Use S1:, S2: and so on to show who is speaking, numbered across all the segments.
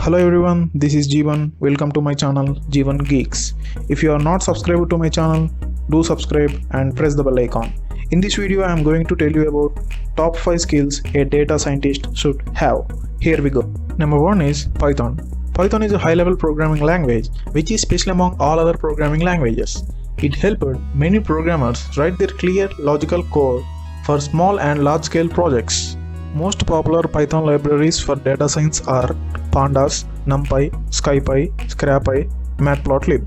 S1: Hello everyone, this is Jeevan. Welcome to my channel Jeevan Geeks. If you are not subscribed to my channel, do subscribe and press the bell icon. In this video I am going to tell you about top 5 skills a data scientist should have. Here we go. Number 1 is Python. Python is a high-level programming language which is special among all other programming languages. It helped many programmers write their clear logical code for small and large-scale projects. Most popular Python libraries for data science are Pandas, NumPy, SciPy, ScraPy, Matplotlib,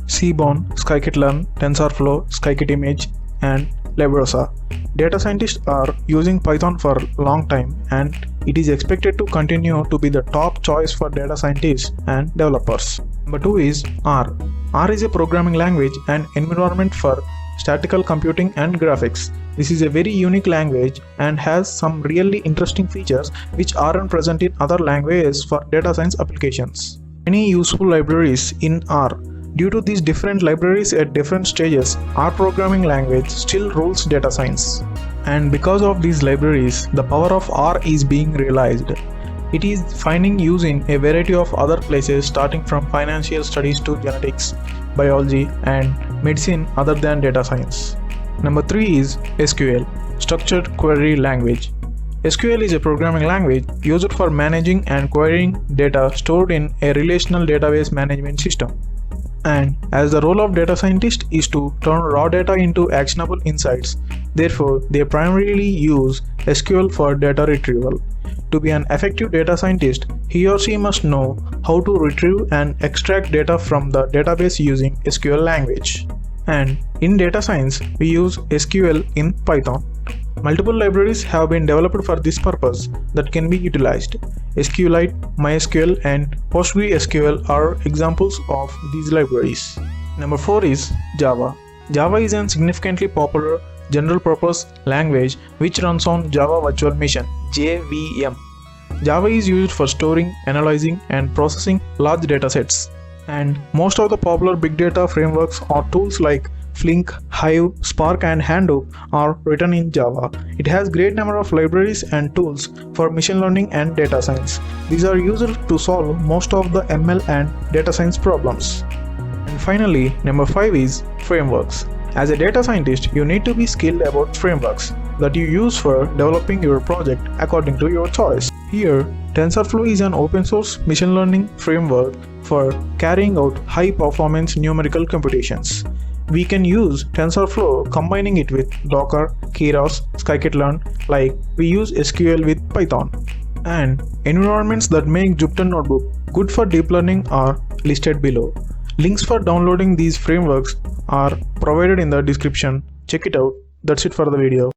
S1: Seaborn, Scikit-learn, Tensorflow, Scikit-image, and Lebrosa. Data scientists are using Python for a long time and it is expected to continue to be the top choice for data scientists and developers. Number 2 is R. R is a programming language and environment for statistical computing and graphics. This is a very unique language and has some really interesting features which aren't present in other languages for data science applications. Many useful libraries in R. Due to these different libraries at different stages, R programming language still rules data science. And because of these libraries, the power of R is being realized. It is finding use in a variety of other places starting from financial studies to genetics, biology and medicine other than data science. Number 3 is SQL, Structured Query Language. SQL is a programming language used for managing and querying data stored in a relational database management system. And as the role of data scientist is to turn raw data into actionable insights, therefore they primarily use SQL for data retrieval. To be an effective data scientist, he or she must know how to retrieve and extract data from the database using SQL language. And in data science, we use SQL in Python. Multiple libraries have been developed for this purpose that can be utilized. SQLite, MySQL and PostgreSQL are examples of these libraries. Number 4 is Java. Java is a significantly popular general-purpose language which runs on Java Virtual Machine (JVM). Java is used for storing, analyzing and processing large datasets. And most of the popular big data frameworks or tools like Flink, Hive, Spark and Hadoop are written in Java. It has great number of libraries and tools for machine learning and data science. These are used to solve most of the ML and data science problems. And finally, number 5 is frameworks. As a data scientist, you need to be skilled about frameworks that you use for developing your project according to your choice. Here, Tensorflow is an open source machine learning framework for carrying out high performance numerical computations. We can use TensorFlow combining it with Docker, Keras, Scikit-learn like we use SQL with Python. And environments that make Jupyter Notebook good for deep learning are listed below. Links for downloading these frameworks are provided in the description. Check it out. That's it for the video.